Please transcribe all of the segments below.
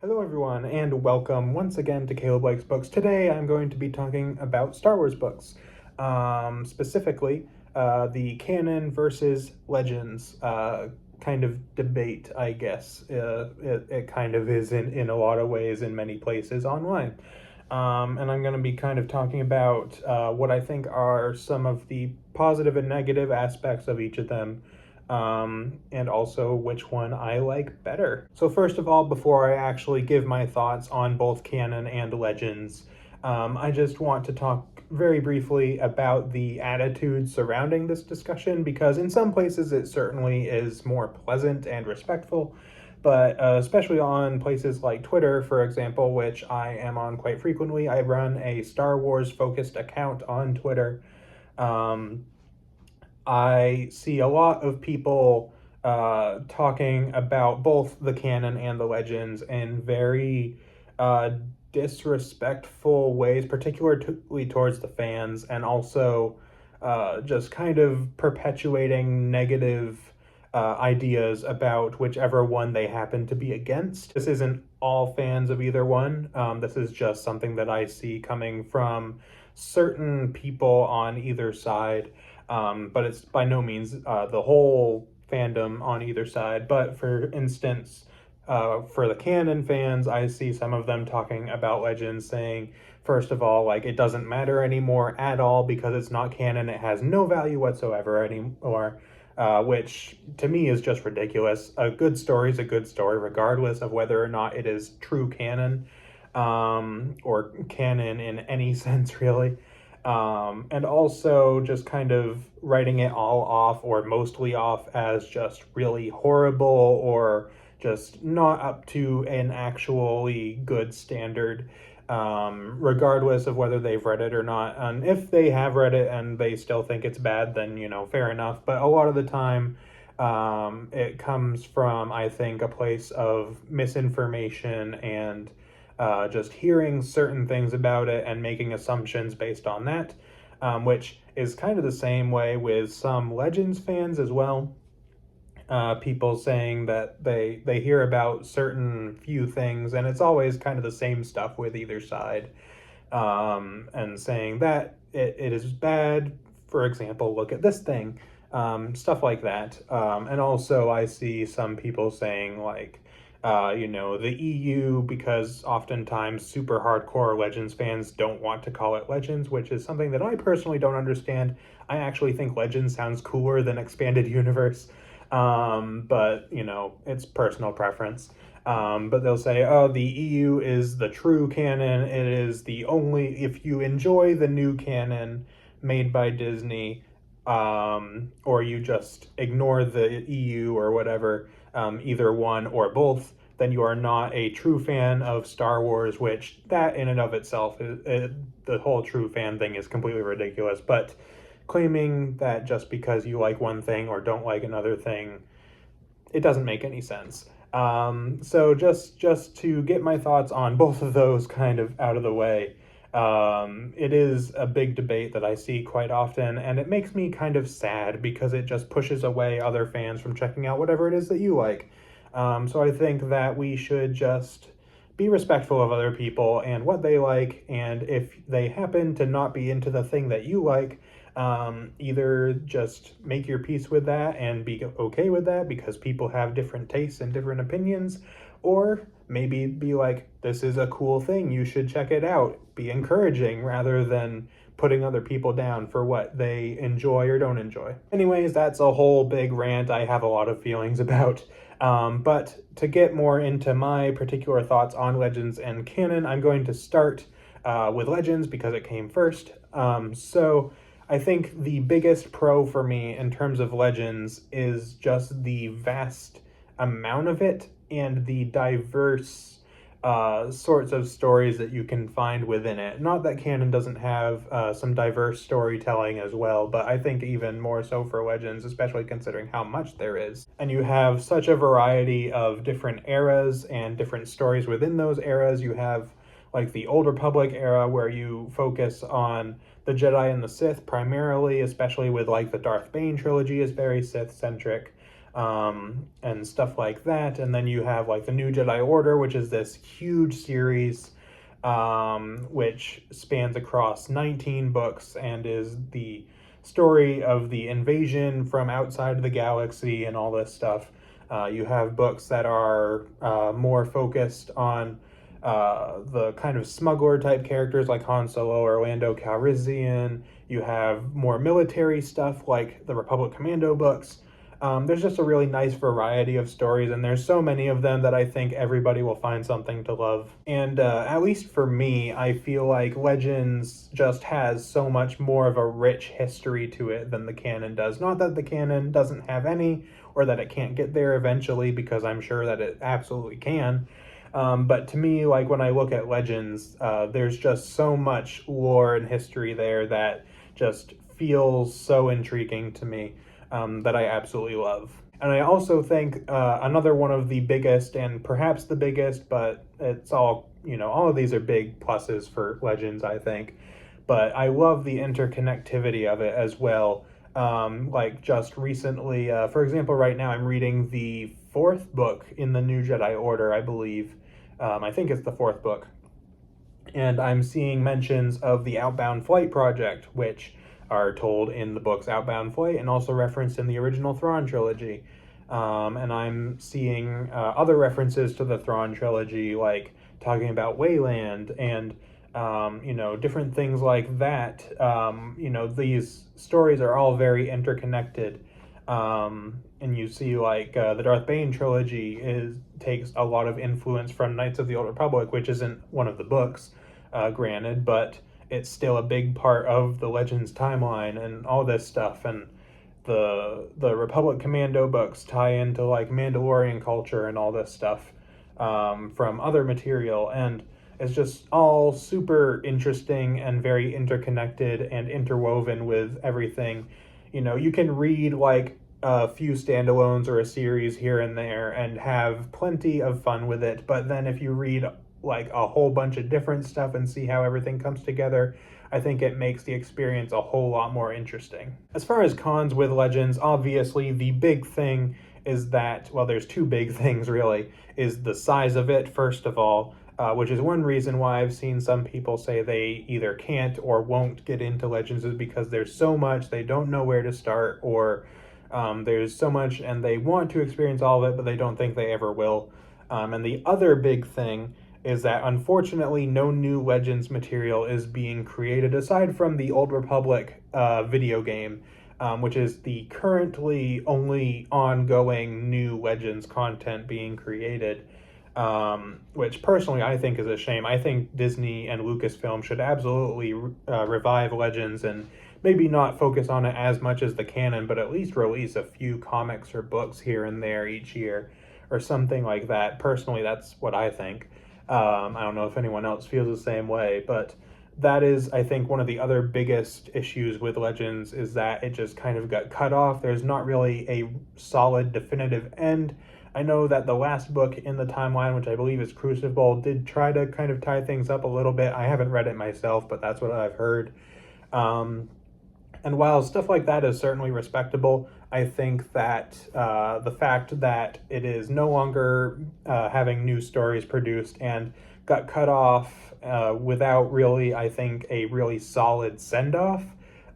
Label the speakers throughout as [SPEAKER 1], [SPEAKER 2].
[SPEAKER 1] Hello everyone, and welcome once again to Caleb Likes Books. Today I'm going to be talking about Star Wars books, specifically the canon versus legends kind of debate, I guess. It kind of is in a lot of ways in many places online. And I'm going to be kind of talking about what I think are some of the positive and negative aspects of each of them, and also which one I like better. So first of all, before I actually give my thoughts on both canon and legends, I just want to talk very briefly about the attitude surrounding this discussion, because in some places it certainly is more pleasant and respectful, but especially on places like Twitter, for example, which I am on quite frequently. I run a Star Wars focused account on Twitter. Um, I see a lot of people talking about both the canon and the legends in very uh, disrespectful ways, particularly towards the fans, and also just kind of perpetuating negative ideas about whichever one they happen to be against. This isn't all fans of either one. This is just something that I see coming from certain people on either side. But it's by no means the whole fandom on either side. But for instance, for the canon fans, I see some of them talking about Legends, saying, first of all, like, it doesn't matter anymore at all because it's not canon. It has no value whatsoever anymore, which to me is just ridiculous. A good story is a good story, regardless of whether or not it is true canon, or canon in any sense, really. And also just kind of writing it all off or mostly off as just really horrible or just not up to an actually good standard, regardless of whether they've read it or not. And if they have read it and they still think it's bad, then, fair enough. But a lot of the time, it comes from, I think, a place of misinformation and just hearing certain things about it and making assumptions based on that, which is kind of the same way with some Legends fans as well. People saying that they hear about certain few things, and it's always kind of the same stuff with either side, and saying that it is bad. For example, look at this thing, stuff like that. And also, I see some people saying, like, the EU, because oftentimes super hardcore Legends fans don't want to call it Legends, which is something that I personally don't understand. I actually think Legends sounds cooler than Expanded Universe, but, it's personal preference. But they'll say, oh, the EU is the true canon. It is the only, if you enjoy the new canon made by Disney, or you just ignore the EU or whatever, either one or both, then you are not a true fan of Star Wars, which that in and of itself, the whole true fan thing is completely ridiculous. But claiming that just because you like one thing or don't like another thing, it doesn't make any sense. So just to get my thoughts on both of those kind of out of the way, it is a big debate that I see quite often, and it makes me kind of sad because it just pushes away other fans from checking out whatever it is that you like. So I think that we should just be respectful of other people and what they like, and if they happen to not be into the thing that you like, either just make your peace with that and be okay with that because people have different tastes and different opinions, or maybe be like, this is a cool thing, you should check it out. Be encouraging rather than putting other people down for what they enjoy or don't enjoy. Anyways, that's a whole big rant I have a lot of feelings about. But to get more into my particular thoughts on Legends and canon, I'm going to start with Legends because it came first. So I think the biggest pro for me in terms of Legends is just the vast amount of it and the diverse sorts of stories that you can find within it. Not that canon doesn't have some diverse storytelling as well, but I think even more so for Legends, especially considering how much there is. And you have such a variety of different eras and different stories within those eras. You have like the Old Republic era where you focus on the Jedi and the Sith primarily, especially with like the Darth Bane trilogy is very Sith centric. and stuff like that. And then you have like the New Jedi Order, which is this huge series, which spans across 19 books and is the story of the invasion from outside of the galaxy and all this stuff. You have books that are more focused on the kind of smuggler type characters like Han Solo or Lando Calrissian. You have more military stuff like the Republic Commando books. There's just a really nice variety of stories, and there's so many of them that I think everybody will find something to love. And at least for me, I feel like Legends just has so much more of a rich history to it than the canon does. Not that the canon doesn't have any, or that it can't get there eventually, because I'm sure that it absolutely can. But to me, like when I look at Legends, there's just so much lore and history there that just feels so intriguing to me, that I absolutely love. And I also think another one of the biggest, and perhaps the biggest, but it's all, all of these are big pluses for Legends, I think. But I love the interconnectivity of it as well. Like just recently, for example, right now I'm reading the fourth book in the New Jedi Order, I believe. I think it's the fourth book. And I'm seeing mentions of the Outbound Flight project, which are told in the books Outbound Flight and also referenced in the original Thrawn trilogy. And I'm seeing other references to the Thrawn trilogy, like talking about Wayland and different things like that. These stories are all very interconnected. And you see, like the Darth Bane trilogy takes a lot of influence from Knights of the Old Republic, which isn't one of the books, granted, but it's still a big part of the Legends timeline and all this stuff. And the Republic Commando books tie into like Mandalorian culture and all this stuff from other material, and it's just all super interesting and very interconnected and interwoven with everything. You can read like a few standalones or a series here and there and have plenty of fun with it, but then if you read like a whole bunch of different stuff and see how everything comes together, I think it makes the experience a whole lot more interesting. As far as cons with Legends, obviously the big thing is that, well, there's two big things really, is the size of it, first of all, which is one reason why I've seen some people say they either can't or won't get into Legends, is because there's so much, they don't know where to start, or there's so much and they want to experience all of it, but they don't think they ever will. And the other big thing is that unfortunately no new Legends material is being created aside from the Old Republic video game, which is the currently only ongoing new Legends content being created, which personally I think is a shame. I think Disney and Lucasfilm should absolutely revive Legends and maybe not focus on it as much as the canon, but at least release a few comics or books here and there each year or something like that. Personally, that's what I think. I don't know if anyone else feels the same way, but that is, I think, one of the other biggest issues with Legends, is that it just kind of got cut off. There's not really a solid, definitive end. I know that the last book in the timeline, which I believe is Crucible, did try to kind of tie things up a little bit. I haven't read it myself, but that's what I've heard. And while stuff like that is certainly respectable, I think that the fact that it is no longer having new stories produced and got cut off without really, I think, a really solid send-off,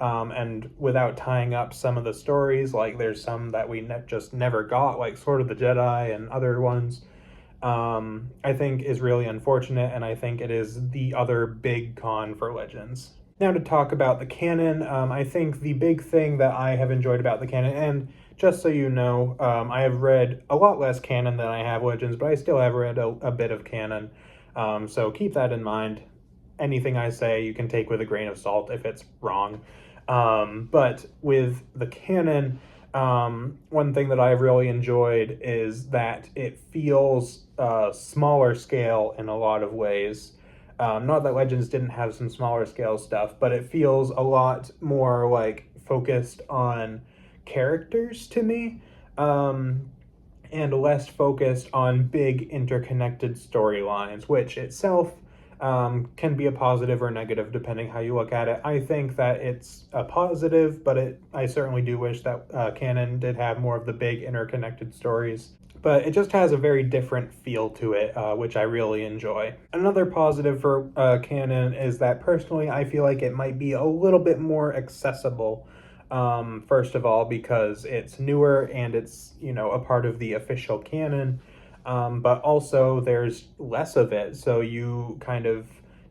[SPEAKER 1] and without tying up some of the stories, like there's some that we just never got, like Sword of the Jedi and other ones, I think is really unfortunate, and I think it is the other big con for Legends. Now to talk about the canon, I think the big thing that I have enjoyed about the canon, and just so you know, I have read a lot less canon than I have Legends, but I still have read a bit of canon, so keep that in mind. Anything I say you can take with a grain of salt if it's wrong. But with the canon, one thing that I've really enjoyed is that it feels smaller scale in a lot of ways. Not that Legends didn't have some smaller scale stuff, but it feels a lot more like focused on characters to me, and less focused on big interconnected storylines, which itself can be a positive or negative depending how you look at it. I think that it's a positive, but I certainly do wish that Canon did have more of the big interconnected stories. But it just has a very different feel to it, which I really enjoy. Another positive for Canon is that personally I feel like it might be a little bit more accessible. First of all, because it's newer and it's, a part of the official canon, but also there's less of it, so you kind of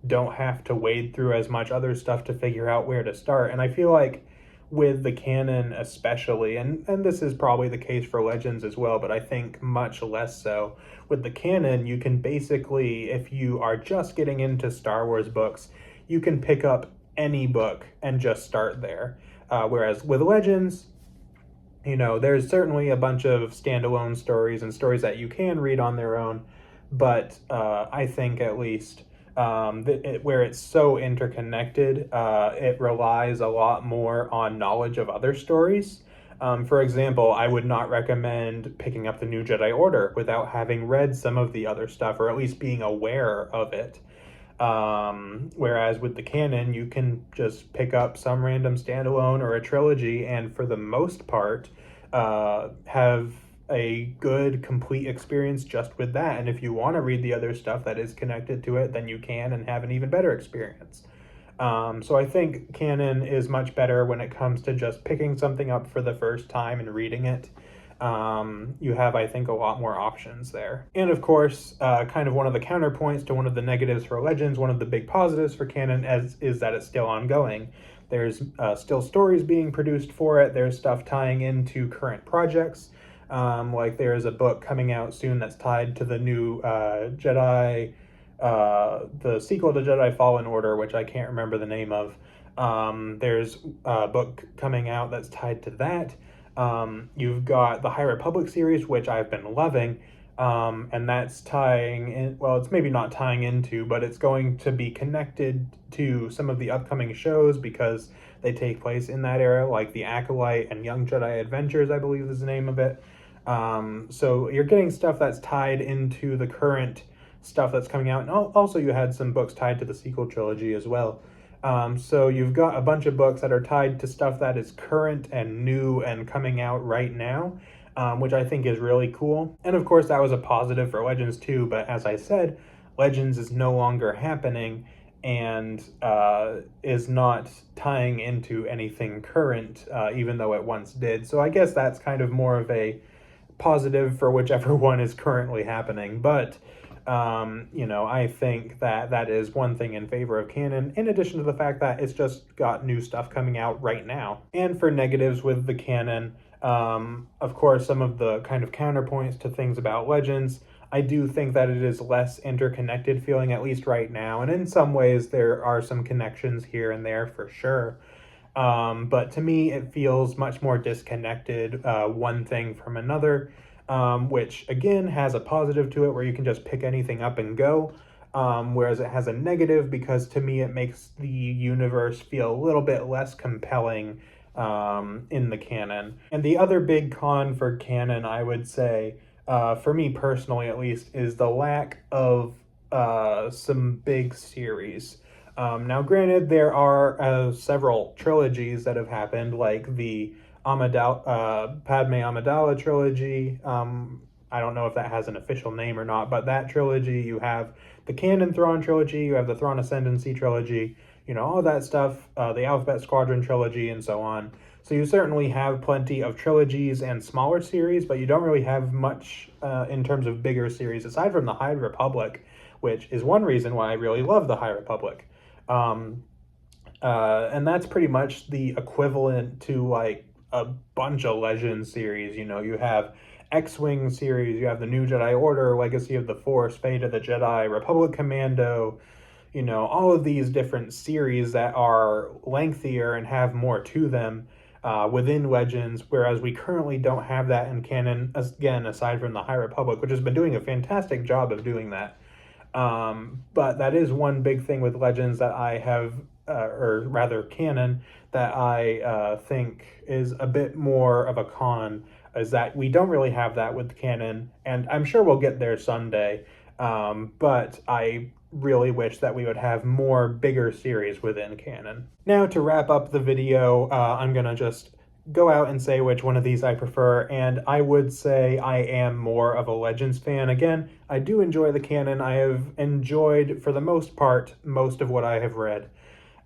[SPEAKER 1] don't have to wade through as much other stuff to figure out where to start. And I feel like with the canon especially, and this is probably the case for Legends as well, but I think much less so. With the canon, you can basically, if you are just getting into Star Wars books, you can pick up any book and just start there. Whereas with Legends, there's certainly a bunch of standalone stories and stories that you can read on their own, but I think at least where it's so interconnected, it relies a lot more on knowledge of other stories. For example, I would not recommend picking up the New Jedi Order without having read some of the other stuff, or at least being aware of it. Whereas with the canon, you can just pick up some random standalone or a trilogy, and for the most part, have a good, complete experience just with that. And if you want to read the other stuff that is connected to it, then you can and have an even better experience. So I think canon is much better when it comes to just picking something up for the first time and reading it. You have, I think, a lot more options there. And of course, kind of one of the counterpoints to one of the negatives for Legends, one of the big positives for canon is that it's still ongoing. There's still stories being produced for it. There's stuff tying into current projects. Like there's a book coming out soon that's tied to the new Jedi, the sequel to Jedi Fallen Order, which I can't remember the name of. There's a book coming out that's tied to that. You've got the High Republic series, which I've been loving, and that's tying in, well, it's maybe not tying into, but it's going to be connected to some of the upcoming shows because they take place in that era, like The Acolyte and Young Jedi Adventures, I believe is the name of it. So you're getting stuff that's tied into the current stuff that's coming out, and also you had some books tied to the sequel trilogy as well. So you've got a bunch of books that are tied to stuff that is current and new and coming out right now, which I think is really cool. And of course, that was a positive for Legends too, but as I said, Legends is no longer happening and is not tying into anything current, even though it once did. So I guess that's kind of more of a positive for whichever one is currently happening. But I think that is one thing in favor of canon, in addition to the fact that it's just got new stuff coming out right now. And for negatives with the canon, of course, some of the kind of counterpoints to things about Legends, I do think that it is less interconnected feeling, at least right now. And in some ways, there are some connections here and there for sure. But to me, it feels much more disconnected, one thing from another. Which again has a positive to it where you can just pick anything up and go, whereas it has a negative because to me it makes the universe feel a little bit less compelling in the canon. And the other big con for canon, I would say, for me personally at least, is the lack of some big series. Now, granted, there are several trilogies that have happened, like the Padme Amidala trilogy. I don't know if that has an official name or not, but that trilogy, you have the Canon Thrawn trilogy, you have the Thrawn Ascendancy trilogy, all that stuff, the Alphabet Squadron trilogy, and so on. So you certainly have plenty of trilogies and smaller series, but you don't really have much in terms of bigger series, aside from the High Republic, which is one reason why I really love the High Republic. And that's pretty much the equivalent to like a bunch of Legends series. You have X-Wing series, you have the New Jedi Order, Legacy of the Force, Fate of the Jedi, Republic Commando, all of these different series that are lengthier and have more to them within Legends, whereas we currently don't have that in canon, again, aside from the High Republic, which has been doing a fantastic job of doing that. But that is one big thing with Legends that I have, or rather canon, that I think is a bit more of a con, is that we don't really have that with canon, and I'm sure we'll get there someday. But I really wish that we would have more bigger series within canon. Now, to wrap up the video, I'm gonna just go out and say which one of these I prefer, and I would say I am more of a Legends fan. Again, I do enjoy the canon. I have enjoyed, for the most part, most of what I have read,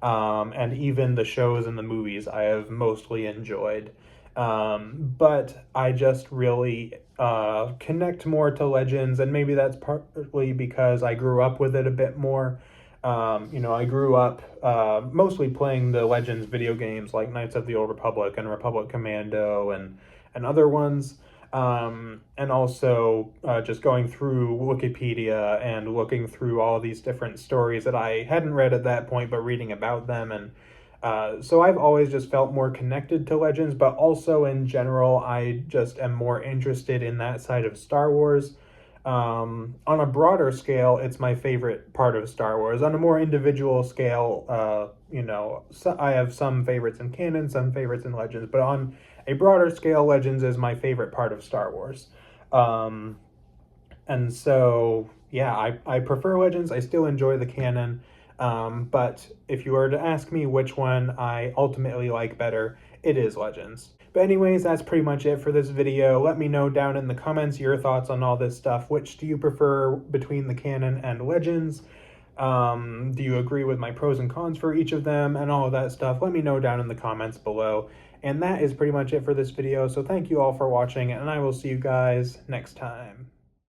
[SPEAKER 1] and even the shows and the movies I have mostly enjoyed. But I just really connect more to Legends, and maybe that's partly because I grew up with it a bit more. I grew up mostly playing the Legends video games like Knights of the Old Republic and Republic Commando and other ones. And also just going through Wikipedia and looking through all these different stories that I hadn't read at that point, but reading about them. And so I've always just felt more connected to Legends, but also in general, I just am more interested in that side of Star Wars. On a broader scale, it's my favorite part of Star Wars. On a more individual scale, I have some favorites in canon, some favorites in Legends, but on a broader scale, Legends is my favorite part of Star Wars. And so, yeah, I prefer Legends. I still enjoy the canon. But if you were to ask me which one I ultimately like better, it is Legends. But anyways, that's pretty much it for this video. Let me know down in the comments your thoughts on all this stuff. Which do you prefer between the canon and Legends? Do you agree with my pros and cons for each of them and all of that stuff? Let me know down in the comments below. And that is pretty much it for this video. So thank you all for watching, and I will see you guys next time.